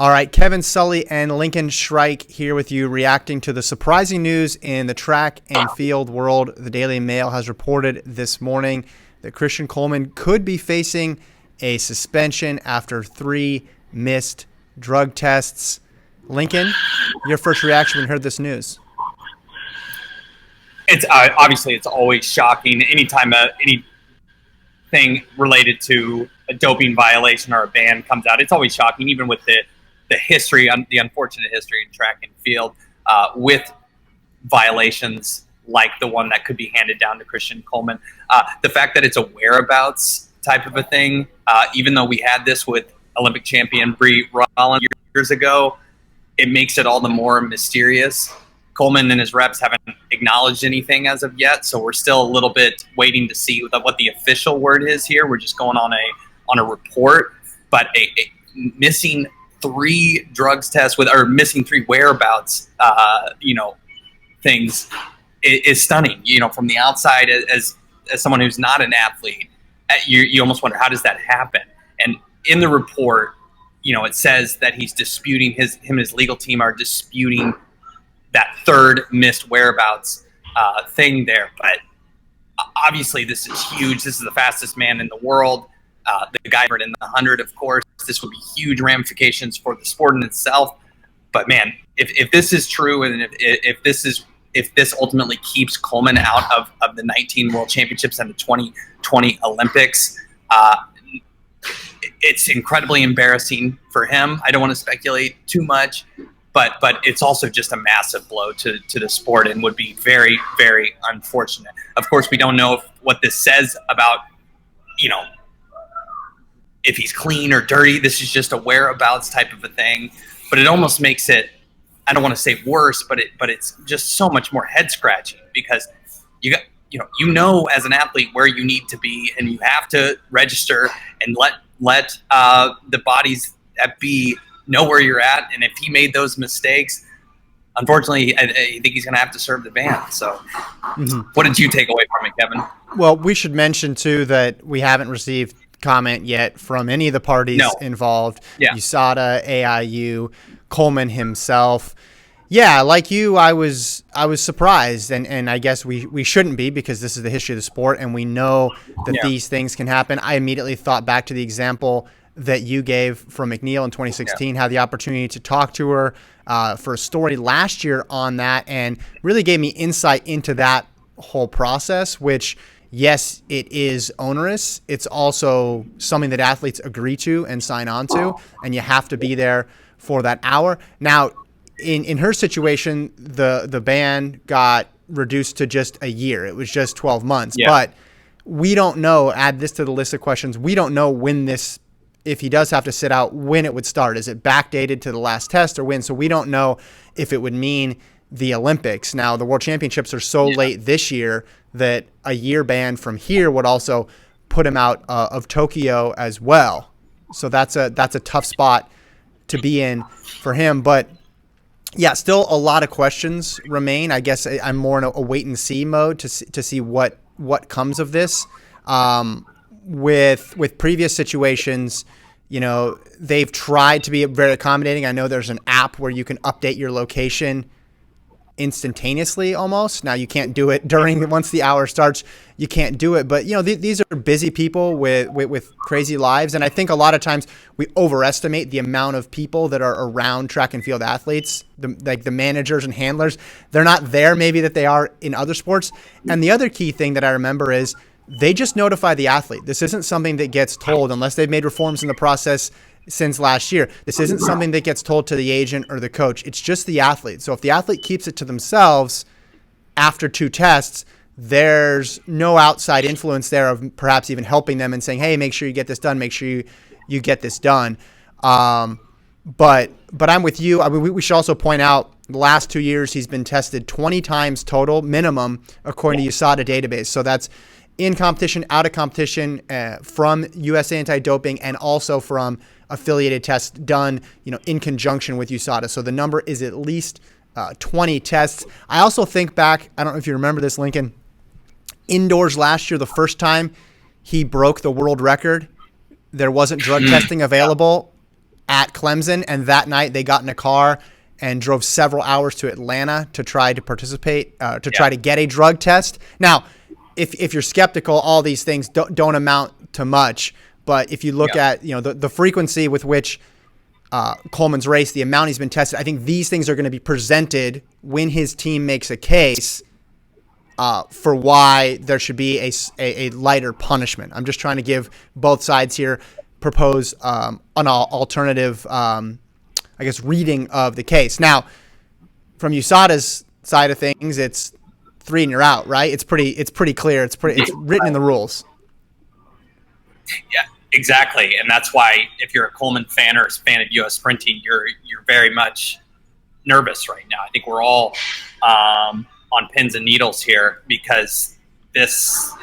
All right, Kevin Sully and Lincoln Shrike here with you, reacting to the surprising news in the track and field world. The Daily Mail has reported this morning that Christian Coleman could be facing a suspension after 3 missed drug tests. Lincoln, your first reaction when you heard this news? It's obviously it's always shocking anytime anything related to a doping violation or a ban comes out. It's always shocking, even with the history, the unfortunate history in track and field with violations like the one that could be handed down to Christian Coleman. The fact that it's a whereabouts type of a thing, even though we had this with Olympic champion Bree Rollins years ago, it makes it all the more mysterious. Coleman and his reps haven't acknowledged anything as of yet, so we're still a little bit waiting to see what the official word is here. We're just going on a report, but a missing 3 drugs tests or missing 3 whereabouts, things is stunning. From the outside, as someone who's not an athlete, you almost wonder, how does that happen? And in the report, it says that he's disputing him and his legal team are disputing that 3rd missed whereabouts thing there. But obviously this is huge. This is the fastest man in the world. The guy in the 100, of course. This would be huge ramifications for the sport in itself. But man, if this is true, and if this ultimately keeps Coleman out of the 19 World Championships and the 2020 Olympics, it's incredibly embarrassing for him. I don't want to speculate too much, but it's also just a massive blow to the sport and would be very, very unfortunate. Of course, we don't know what this says about, if he's clean or dirty. This is just a whereabouts type of a thing, but it almost makes it, I don't want to say worse, but it's just so much more head scratching, because as an athlete where you need to be, and you have to register and let the bodies at B know where you're at. And if he made those mistakes, unfortunately, I think he's going to have to serve the ban. So What did you take away from it, Kevin? Well, we should mention too that we haven't received comment yet from any of the parties involved. USADA, AIU, Coleman himself. Yeah, like you, I was surprised, and I guess we shouldn't be, because this is the history of the sport and we know that these things can happen. I immediately thought back to the example that you gave from McNeil in 2016, had the opportunity to talk to her for a story last year on that, and really gave me insight into that whole process, which, yes, it is onerous. It's also something that athletes agree to and sign on to, and you have to be there for that hour. Now, in her situation, the ban got reduced to just a year. It was just 12 months. But we don't know, add this to the list of questions, we don't know when this, if he does have to sit out, when it would start. Is it backdated to the last test or when? So we don't know if it would mean the Olympics. Now, the World Championships are so late this year that a year ban from here would also put him out of Tokyo as well. So that's a tough spot to be in for him. But yeah, still a lot of questions remain. I guess I'm more in a wait and see mode to see what comes of this. With previous situations, they've tried to be very accommodating. I know there's an app where you can update your location instantaneously almost. Now, you can't do it once the hour starts, you can't do it. But, these are busy people with crazy lives. And I think a lot of times we overestimate the amount of people that are around track and field athletes, like the managers and handlers. They're not there maybe that they are in other sports. And the other key thing that I remember is they just notify the athlete. This isn't something that gets told, unless they've made reforms in the process since last year. This isn't something that gets told to the agent or the coach. It's just the athlete. So if the athlete keeps it to themselves after 2 tests, there's no outside influence there of perhaps even helping them and saying, hey, make sure you get this done. Make sure you get this done. But I'm with you. I mean, we should also point out the last 2 years he's been tested 20 times total minimum according to USADA database. So that's in competition, out of competition, from USA Anti-Doping, and also from affiliated tests done, in conjunction with USADA. So the number is at least 20 tests. I also think back, I don't know if you remember this, Lincoln, indoors last year, the first time he broke the world record, there wasn't drug testing available at Clemson, and that night they got in a car and drove several hours to Atlanta to try to participate, try to get a drug test. Now, if you're skeptical, all these things don't amount to much. But if you look at the frequency with which Coleman's raced, the amount he's been tested, I think these things are going to be presented when his team makes a case for why there should be a lighter punishment. I'm just trying to give both sides here, propose an alternative, reading of the case. Now, from USADA's side of things, it's 3 and you're out, right? It's pretty clear. It's written in the rules. Yeah, exactly. And that's why if you're a Coleman fan or a fan of U.S. sprinting, you're very much nervous right now. I think we're all on pins and needles here because this,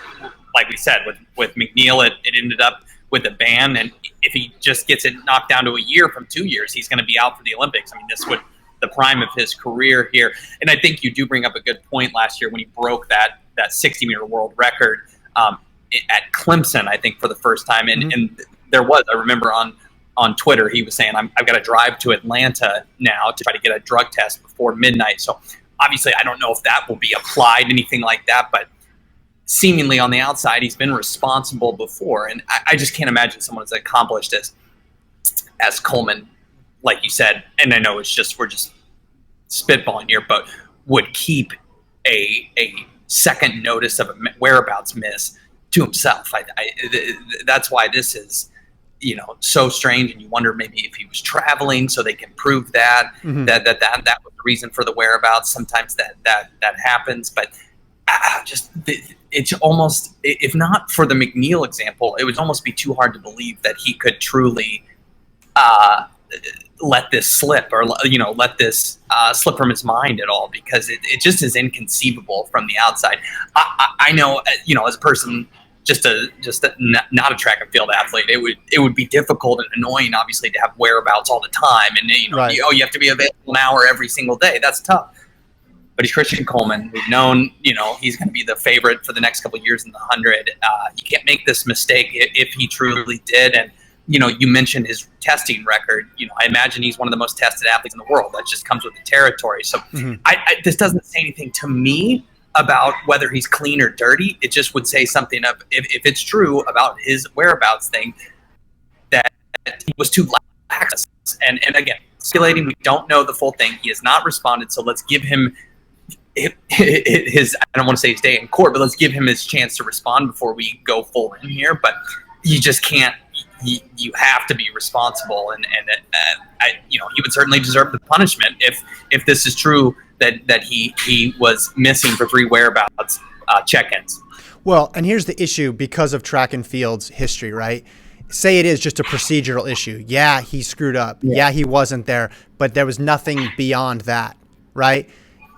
like we said, with McNeil, it ended up with a ban. And if he just gets it knocked down to a year from 2 years, he's going to be out for the Olympics. I mean, this would the prime of his career here. And I think you do bring up a good point last year when he broke that 60-meter world record at Clemson, I think, for the first time. And there was, I remember on Twitter, he was saying, I've got to drive to Atlanta now to try to get a drug test before midnight. So obviously, I don't know if that will be applied, anything like that, but seemingly on the outside, he's been responsible before. And I just can't imagine someone as accomplished as Coleman, like you said, and I know we're just spitballing here, but would keep a second notice of a whereabouts miss to himself. That's why this is, so strange. And you wonder maybe if he was traveling so they can prove that, that was the reason for the whereabouts. Sometimes that happens, but it's almost, if not for the McNeil example, it would almost be too hard to believe that he could truly let this slip or, let this slip from his mind at all, because it just is inconceivable from the outside. I know, as a person, not a track and field athlete, it would be difficult and annoying, obviously, to have whereabouts all the time. And, right. You have to be available an hour every single day. That's tough. But he's Christian Coleman. We've known, he's going to be the favorite for the next couple of years in the 100. You can't make this mistake if he truly did. And, you mentioned his testing record. I imagine he's one of the most tested athletes in the world. That just comes with the territory. So this doesn't say anything to me about whether he's clean or dirty. It just would say something of, if it's true about his whereabouts thing, that he was too lax. And again, speculating, we don't know the full thing. He has not responded. So let's give him his, I don't want to say his day in court, but let's give him his chance to respond before we go full in here. But you just can't, you have to be responsible. And he would certainly deserve the punishment if this is true, that he was missing for 3 whereabouts check-ins. Well, and here's the issue because of track and field's history, right? Say it is just a procedural issue. Yeah, he screwed up. Yeah, he wasn't there, but there was nothing beyond that, right?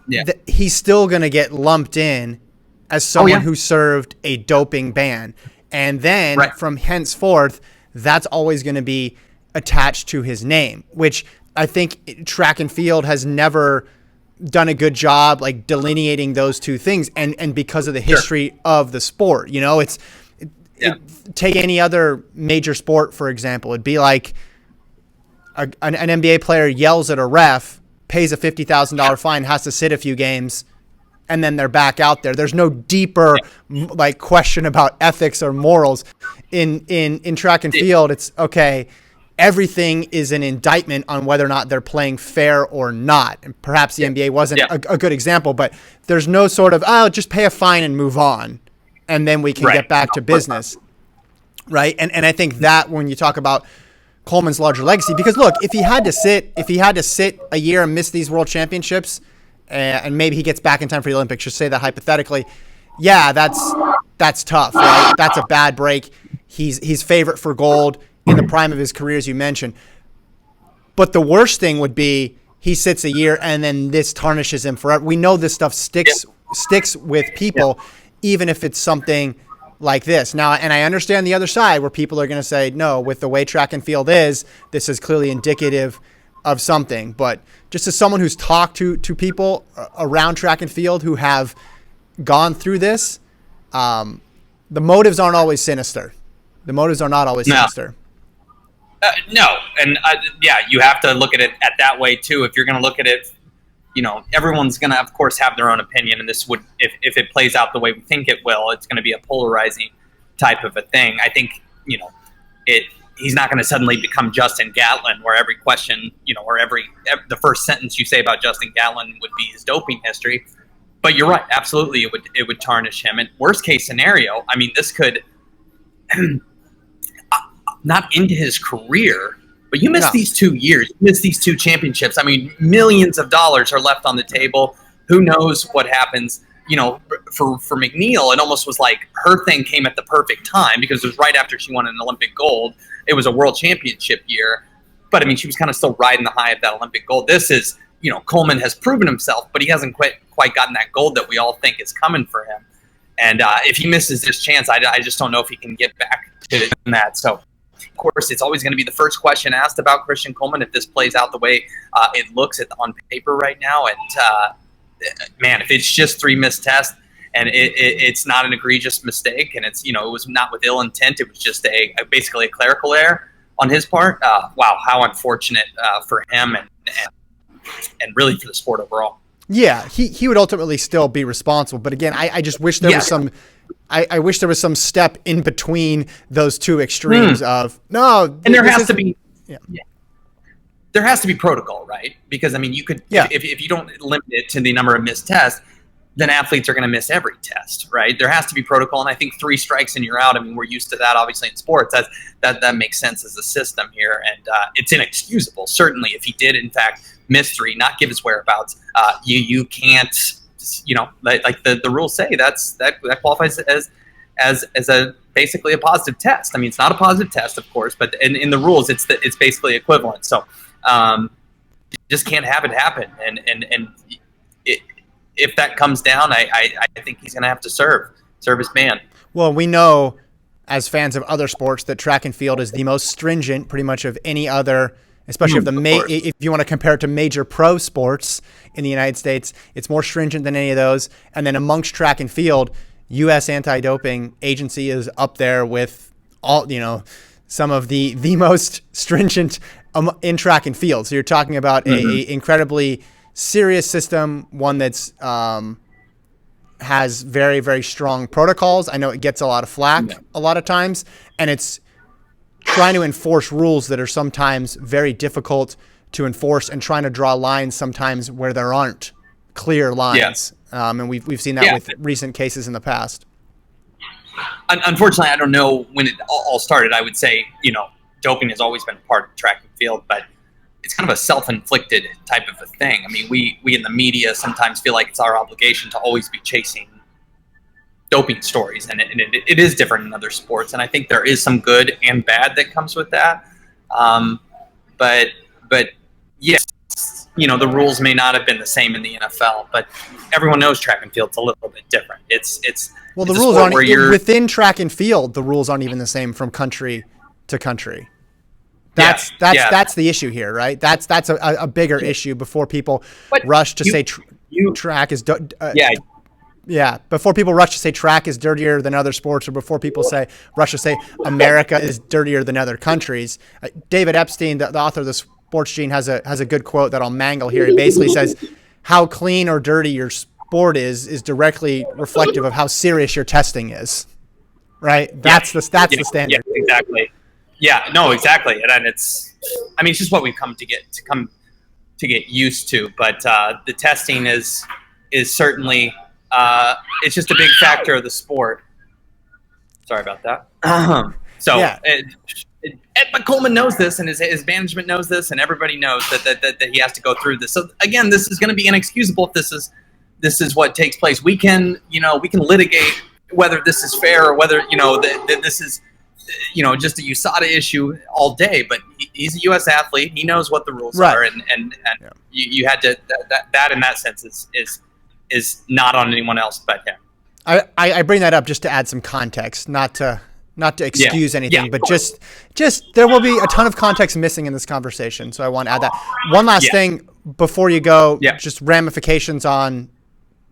Yeah. He's still going to get lumped in as someone who served a doping ban. And then from henceforth, that's always going to be attached to his name, which I think track and field has never done a good job like delineating those two things. And because of the history of the sport, take any other major sport, for example, it'd be like an NBA player yells at a ref, pays a $50,000 fine, has to sit a few games, and then they're back out there. There's no deeper like question about ethics or morals. In track and field, it's okay. Everything is an indictment on whether or not they're playing fair or not. And perhaps the NBA wasn't a good example, but there's no sort of, just pay a fine and move on, and then we can get back to business, right? And I think that when you talk about Coleman's larger legacy, because look, if he had to sit a year and miss these world championships, and maybe he gets back in time for the Olympics, just say that hypothetically, that's tough, right? That's a bad break. He's favorite for gold in the prime of his career, as you mentioned. But the worst thing would be he sits a year and then this tarnishes him forever. We know this stuff sticks with people, even if it's something like this. Now, and I understand the other side where people are going to say, no, with the way track and field is, this is clearly indicative of something. But just as someone who's talked to people around track and field who have gone through this, the motives aren't always sinister. The motives are not always sinister. No, and you have to look at it at that way too. If you're going to look at it, everyone's going to, of course, have their own opinion, and this would, if it plays out the way we think it will, it's going to be a polarizing type of a thing. I think, he's not going to suddenly become Justin Gatlin, where every question, or the first sentence you say about Justin Gatlin would be his doping history. But you're right, absolutely, it would tarnish him. And worst case scenario, I mean, this could not into his career, but you miss these 2 years, you miss these 2 championships. I mean, millions of dollars are left on the table. Who knows what happens? For McNeil, it almost was like her thing came at the perfect time, because it was right after she won an Olympic gold. It was a world championship year, but I mean, she was kind of still riding the high of that Olympic gold. This is, Coleman has proven himself, but he hasn't quite gotten that gold that we all think is coming for him. And if he misses this chance, I just don't know if he can get back to that. So, of course, it's always going to be the first question asked about Christian Coleman if this plays out the way it looks on paper right now. And man, if it's just 3 missed tests and it's not an egregious mistake, and it's, it was not with ill intent, it was just basically a clerical error on his part. Wow, how unfortunate for him and really for the sport overall. Yeah, he would ultimately still be responsible, but again, I just wish there was some. I wish there was some step in between those 2 extremes of no. And there has to be. Yeah. There has to be protocol, right? Because I mean, you could if you don't limit it to the number of missed tests, then athletes are going to miss every test, right? There has to be protocol, and I think 3 strikes and you're out. I mean, we're used to that, obviously, in sports. That makes sense as a system here, and it's inexcusable. Certainly, if he did in fact miss 3, not give his whereabouts, you can't, like the rules say, that qualifies as a basically a positive test. I mean, it's not a positive test, of course, but in the rules, it's basically equivalent. So. You just can't have it happen, and if that comes down, I think he's going to have to serve his ban. Well, we know as fans of other sports that track and field is the most stringent, pretty much, of any other, especially if you want to compare it to major pro sports in the United States. It's more stringent than any of those. And then amongst track and field, U.S. Anti-Doping Agency is up there with all, some of the most stringent in track and field. So you're talking about a incredibly serious system, one that's has very, very strong protocols. I know it gets a lot of flack a lot of times, and it's trying to enforce rules that are sometimes very difficult to enforce, and trying to draw lines sometimes where there aren't clear lines. And we've seen that with recent cases in the past. Unfortunately, I don't know when it all started. I would say, doping has always been part of track and field, but it's kind of a self-inflicted type of a thing. I mean, we in the media sometimes feel like it's our obligation to always be chasing doping stories, and it is different in other sports. And I think there is some good and bad that comes with that. But yes, the rules may not have been the same in the NFL, but everyone knows track and field's a little bit different. Well, the rules aren't within track and field. The rules aren't even the same from country to country. That's the issue here, right? That's a bigger issue before people rush to say track is before people rush to say track is dirtier than other sports, or before people rush to say America is dirtier than other countries. David Epstein, the author of the Sports Gene, has a good quote that I'll mangle here. He basically says how clean or dirty your sport is directly reflective of how serious your testing is. Right? That's the standard. Yeah, exactly. Yeah, no, exactly. And it's just what we've come to get used to. But the testing is certainly it's just a big factor of the sport. Sorry about that. But Coleman knows this, and his management knows this, and everybody knows that he has to go through this. So again, this is going to be inexcusable if this is what takes place. We can litigate whether this is fair or whether this is just a USADA issue all day, but he's a U.S. athlete. He knows what the rules are, and you had to that in that sense is not on anyone else but him. I bring that up just to add some context, not to excuse anything, but just there will be a ton of context missing in this conversation, so I want to add that. One last thing before you go, just ramifications on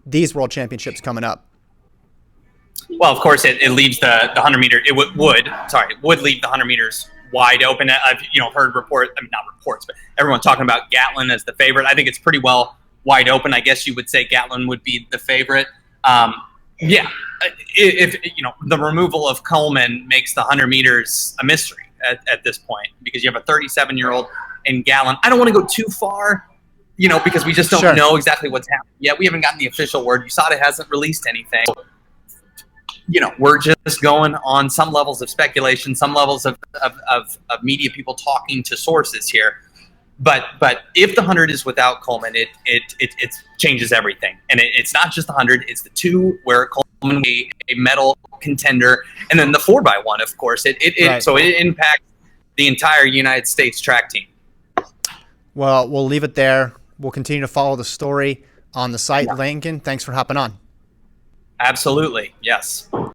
these World Championships coming up. Well, of course, it leaves the 100 meter. It would leave the 100 meters wide open. I've heard not reports, but everyone talking about Gatlin as the favorite. I think it's pretty well wide open. I guess you would say Gatlin would be the favorite. Yeah, if the removal of Coleman makes the 100 meters a mystery at this point, because you have a 37-year-old in Gatlin. I don't want to go too far, because we just don't know exactly what's happening yet. We haven't gotten the official word. USADA hasn't released anything. We're just going on some levels of speculation, some levels of media people talking to sources here. But if the 100 is without Coleman, it changes everything. And it's not just the 100; it's the 2 where Coleman will be a medal contender, and then the 4x1, of course. So it impacts the entire United States track team. Well, we'll leave it there. We'll continue to follow the story on the site. Lincoln, thanks for hopping on. Absolutely, yes.